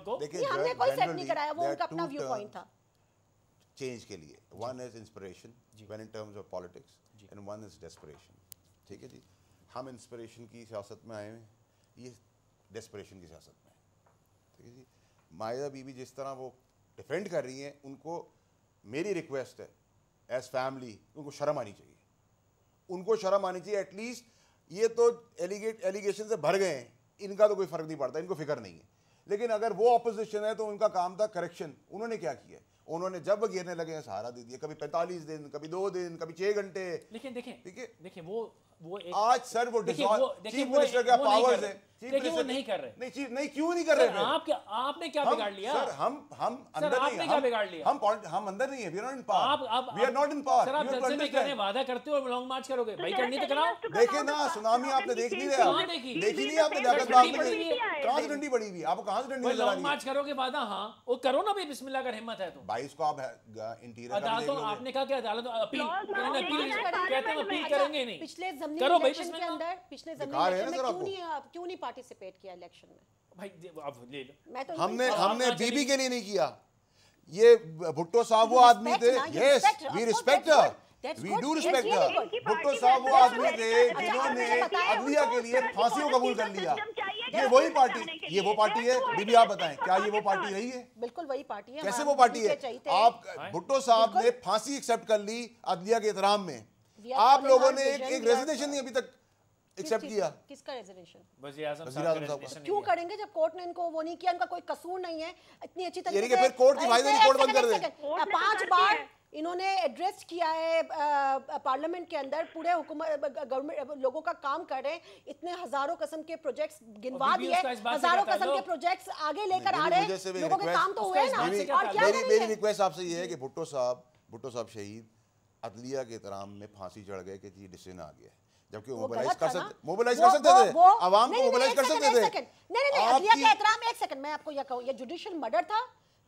को। हमने कोई सेट नहीं कराया, वो उनका अपना व्यू पॉइंट था चेंज के लिए। One is inspiration when in terms of politics and one is desperation. ठीक है जी, हम इंस्पिरेशन की सियासत में आए हैं, ये डेस्परेशन की सियासत में। ठीक है जी, माहिदा बीबी जिस तरह वो डिफेंड कर रही हैं, उनको मेरी रिक्वेस्ट है एज फैमिली, उनको शर्म आनी चाहिए, उनको शर्म आनी चाहिए। एटलीस्ट ये तो एलिगेशन से भर गए हैं, इनका तो कोई फर्क नहीं पड़ता, इनको फिक्र नहीं है। लेकिन अगर वो अपोजिशन है तो उनका काम था करेक्शन। उन्होंने क्या किया, उन्होंने जब गिरने लगे हैं सहारा दे दिया, कभी 45 दिन, कभी 2 दिन, कभी 6 घंटे। लेकिन देखें वो एक आज सर वो चीफ मिनिस्टर का पावर्स है, देखिए वो नहीं कर रहे। नहीं क्यों नहीं कर रहे? आपने क्या बिगाड़ लिया सर? हम अंदर नहीं है, क्या बिगाड़ लिया? हम अंदर नहीं है, we are not in power, we are not in power. Sir आप जलसे में करने वादा करते हो और लॉन्ग मार्च करोगे, भाई करनी तो कराओ। देखे ना सुनामी आपने देख नहीं रहे, देखी नहीं आपने जाकर कहां से डंडी पड़ी हुई, आपको कहां से डंडी नजर आ रही है? लॉन्ग मार्च करोगे वादा, हां वो करो ना भाई, बिस्मिल्लाह अगर हिम्मत है तो। 22 को आप इंटीरियर अदालतों, आपने कहा कि अदालत अपील कहते हैं अपील करेंगे नहीं, पिछले करो भाई इलेक्शन के अंदर, पिछले इलेक्शन में क्यों नहीं पार्टिसिपेट किया इलेक्शन में? भाई अब ले लो, हमने बीबी के लिए नहीं किया। ये भुट्टो साहब वो आदमी थे, yes we respect her, we do respect her. Bhutto साहब वो आदमी थे जिन्होंने अदलिया के लिए फांसी को कबूल कर लिया। ये वही पार्टी, ये वो पार्टी है। बीबी आप बताएं, क्या ये वो पार्टी रही है? बिल्कुल वही पार्टी है। कैसे वो पार्टी है? आप भुट्टो साहब ने फांसी एक्सेप्ट कर ली अदलिया के एहतराम में, आप लोगों ने एक रेजिग्नेशन नहीं अभी तक एक्सेप्ट किया। किसका रेजिग्नेशन? वज़ीर-ए-आज़म साहब का रेजिग्नेशन क्यों करेंगे जब कोर्ट ने इनको वो नहीं किया, उनका कोई कसूर नहीं है। इतनी अच्छी तरीके से फिर कोर्ट की फाइनल रिपोर्ट बंद कर दे। 5 बार इन्होंने एड्रेस किया है पार्लियामेंट के अंदर, पूरे हुकूमत गवर्नमेंट लोगों का काम कर रहे हैं, इतने हजारों किस्म के प्रोजेक्ट्स गिनवा दिए, हजारों किस्म के प्रोजेक्ट्स आगे लेकर आ रहे हैं, लोगों के काम तो हुए ना। और क्या मेरी रिक्वेस्ट आपसे ये है कि भुट्टो साहब शहीद अदलिया के एहतराम में फांसी चढ़ गए कि जी डिसीजन आ गया है, जबकि मोबिलाइज कर सकते थे, आवाम को मोबिलाइज कर सकते थे। नहीं अदलिया के एहतराम, एक सेकंड मैं आपको ये कहूं, ये जुडिशियल मर्डर था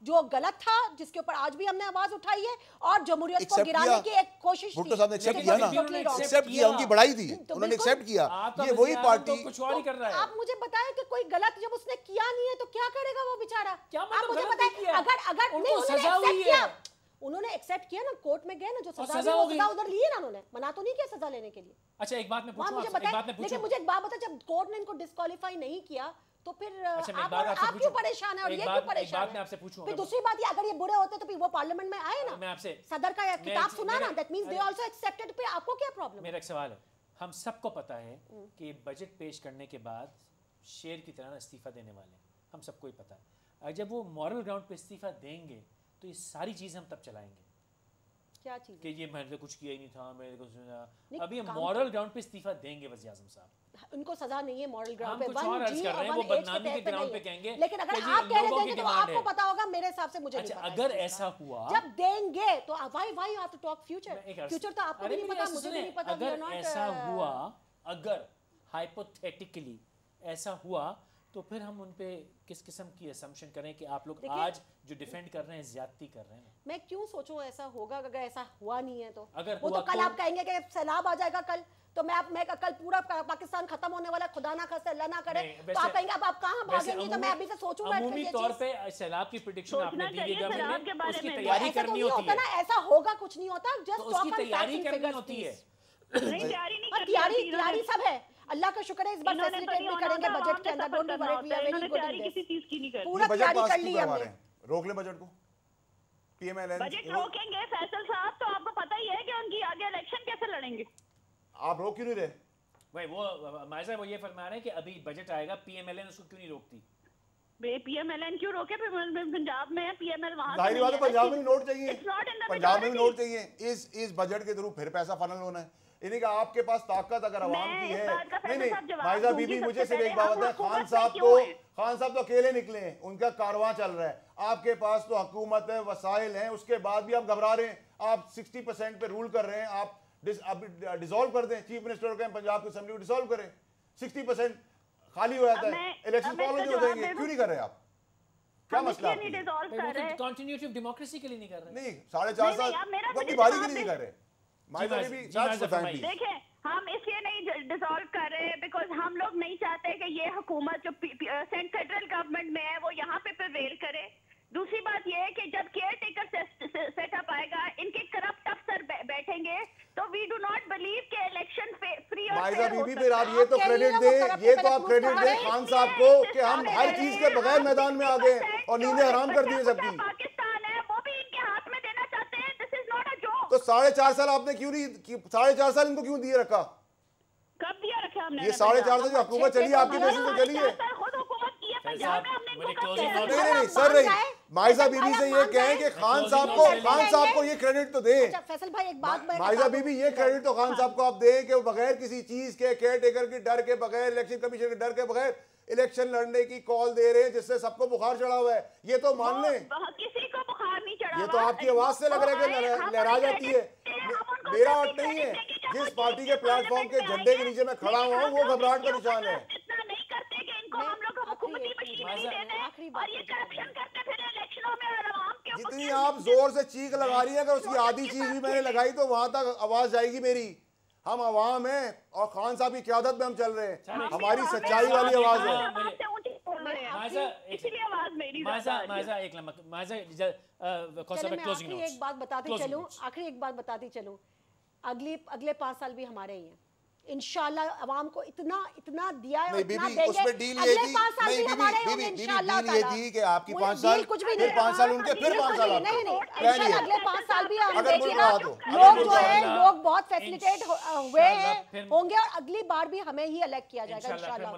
जो गलत था, जिसके ऊपर आज भी हमने आवाज उठाई है, और जमहूरियत को गिराने की एक कोशिश भुट्टो साहब ने एक्सेप्ट किया ना, एक्सेप्ट किया, उनकी बढ़ाई थी, उन्होंने एक्सेप्ट किया। ये वही पार्टी कुछ और ही कर रहा है। आप मुझे बताएं कि कोई गलत जब उसने किया नहीं है तो क्या करेगा वो बेचारा? आप मुझे बताएं, अगर उनको सजा हुई है, उन्होंने एक्सेप्ट किया ना, कोर्ट में गए ना, जो सजा उधर ली है ना, उन्होंने मना तो नहीं किया सजा लेने के लिए। अच्छा एक बात मैं पूछूं, लेकिन मुझे एक बात बता, जब कोर्ट ने इनको डिस्क्वालीफाई नहीं किया तो फिर आप क्यों परेशान है और ये क्यों परेशान है? फिर दूसरी बात, ये अगर ये बुरे होते तो फिर वो पार्लियामेंट में आए ना, मैं आपसे सदर का किताब सुना ना, that means they also accepted. पे आपको क्या प्रॉब्लम? मेरा एक सवाल है, हम सबको पता है कि बजट पेश करने के बाद शेर की तरह इस्तीफा देने वाले हैं, हम सबको ही पता है। जब वो मॉरल ग्राउंड पे इस्तीफा देंगे तो ये सारी चीजें हम तब चलाएंगे। क्या चीज? कि ये मैंने कुछ किया ही नहीं था, मेरे को सुना। अभी मॉरल ग्राउंड पे इस्तीफा देंगे वज़ीर-ए-आज़म साहब, उनको सजा नहीं है मॉरल ग्राउंड पे, कुछ और अर्ज कर रहे हैं, वो बदनामी के ग्राउंड पे कहेंगे। लेकिन अगर आप कह रहे हैं तो आपको पता होगा, मेरे हिसाब से मुझे नहीं पता। अगर ऐसा हुआ, जब देंगे तो why you have to talk future तो आपको भी नहीं पता, मुझे भी नहीं पता। अगर ऐसा हुआ, अगर हाइपोथेटिकली ऐसा हुआ तो फिर हम उन पे किस किस्म की असम्पशन करें कि आप लोग आज जो डिफेंड कर रहे हैं ज्यादती कर रहे हैं? मैं क्यों सोचूं ऐसा होगा? अगर ऐसा हुआ नहीं है तो अगर वो तो कल आप कहेंगे कि सैलाब आ जाएगा कल, तो मैं कल पूरा पाकिस्तान खत्म होने वाला, खुदा ना करे अल्लाह ना करे, तो आप कहेंगे अब आप कहां भागेंगे? तो मैं अभी से सोचूं अमूमी तौर पे सैलाब की प्रेडिक्शन आपने दी है गवर्नमेंट में, उसकी तैयारी करनी होती है ना। ऐसा होगा कुछ नहीं होता, जस्ट उसकी तैयारी करनी होती है। तैयारी सब है, अल्लाह का शुक्र है इस बार फैसिलिटेट भी करेंगे बजट के अंदर। Don't worry, we are very good in किसी चीज की नहीं करते। पूरा तैयारी कर ली हमने। रोक ले बजट को, पीएमएलएन बजट रोकेंगे फैसल साहब, तो आपको पता ही है कि उनकी आगे इलेक्शन कैसे लड़ेंगे। आप रोक क्यों नहीं रहे भाई? वो माइजा वो ये फरमा रहे हैं कि अभी बजट आएगा, पीएमएलएन उसको क्यों नहीं रोकती? पीएमएलएन क्यों रोके? पंजाब में है पीएमएल, वहां जाहिर बात है पंजाब में भी नोट चाहिए, पंजाब में भी नोट चाहिए। इस बजट के थ्रू फिर पैसा फनल होना है। इन्हीं का आपके पास ताकत अगर आवाम की है। नहीं माइजा बीबी, मुझे सिर्फ एक बात है, खान साहब तो अकेले निकले हैं, उनका कारवां चल रहा है। आपके पास तो हुकूमत है, वसाइल हैं, उसके बाद भी आप घबरा रहे हैं। आप 60% पे रूल कर रहे हैं। आप डिसॉल्व कर दें, चीफ मिनिस्टर को पंजाब की असेंबली को डिसॉल्व करें, 60% खाली हो जाता है, इलेक्शन कॉल हो जाएंगे। क्यों नहीं कर रहे आप? क्या मसला है? कंटिन्यूटी ऑफ डेमोक्रेसी के लिए नहीं कर रहे। नहीं 4.5 साल अपनी बारी के लिए नहीं कर रहे। देखें, हम इसलिए नहीं डिसॉल्व कर रहे बिकॉज हम लोग नहीं चाहते कि ये हुकूमत जो सेंट्रल गवर्नमेंट में है वो यहाँ पे प्रिवेल माइजा बीबी फिर आप ये तो क्रेडिट दें, ये तो आप क्रेडिट दें खान साहब को कि हम हर चीज के बगैर मैदान में आ गए और नींदें हराम कर दी सबकी। पाकिस्तान है वो भी इनके हाथ में देना चाहते हैं, this is not a joke. तो 4.5 साल आपने क्यों नहीं, 4.5 साल इनको क्यों दिए रखा? कब दिया रखा हमने? ये 4.5 साल जो हुकूमत चली आपकी बेसिस पे चली है। खुद हुकूमत की है पंजाब में, हमने इनको नहीं सर, नहीं माइजा बीबी से ये कहें कि खान साहब को ये क्रेडिट तो दें। फैसल भाई एक बात माइजा बीबी ये क्रेडिट तो खान साहब को आप दें कि वो बगैर किसी चीज के, केयर टेकर के डर के बगैर, इलेक्शन कमीशन के डर के बगैर इलेक्शन लड़ने की कॉल दे रहे हैं जिससे सबको बुखार चढ़ा हुआ है। ये तो मान लें, किसी को बुखार नहीं चढ़ा। ये तो आपकी आवाज से लग रहा है कि लहरा जाती है। मेरा अर्थ नहीं है, जिस पार्टी के प्लेटफॉर्म के झंडे के नीचे मैं खड़ा हुआ हूँ वो घबराहट का निशान है। इतना नहीं करते कि इनको हम लोग हुकूमती मशीनरी दे दें और ये करप्शन करते फिर इलेक्शनों में और आवाम के ऊपर। जितनी आप जोर से चीख लगा रही है, अगर उसकी आधी चीज भी मैंने लगाई तो वहां तक आवाज जाएगी मेरी। हम आवाम हैं और खान साहब की क़यादत में हम चल रहे हैं, हमारी सच्चाई वाली आवाज है। एक बात बताती चलूं, अगले 5 साल भी हमारे ही हैं इंशाल्लाह। अवाम को इतना दिया है, इतना देंगे। अगले 5 साल भी हमारे होंगे इंशाल्लाह ताला। थी कि आपकी 5 साल कुछ भी फिर 5 साल उनके, फिर 5 साल नहीं इंशाल्लाह अगले 5 साल भी हम अगर देखिएगा लोग जो है लोग बहुत फैसिलिटेट हुए हैं होंगे और अगली बार भी हमें ही इलेक्ट किया जाएगा इंशाल्लाह।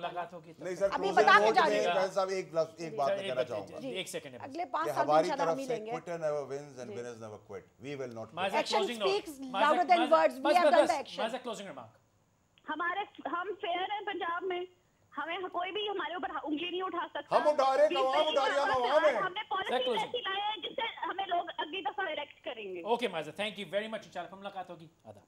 नहीं सर, अभी बता के जा रहे हैं साहब एक बात कहना चाहूंगा, एक सेकंड, अगले 5 साल हमारी इंशाल्लाह तरफ हम ही से लेंगे। Quitter never wins and winners never quit, we will not. Action speaks louder than words. We have done the action. Closing remark. हम फेयर हैं पंजाब में, हमें कोई भी हमारे ऊपर उंगली नहीं उठा सकता। हम उठा रहे, अवाम उठा रही है, हम अवाम हैं। हमने पॉलिसी ऐसी लाए हैं जिससे हमें लोग अगली दफा इलेक्ट करेंगे। Okay Maiza, thank you very much, इंशाल्लाह मुलाकात होगी। आदाब।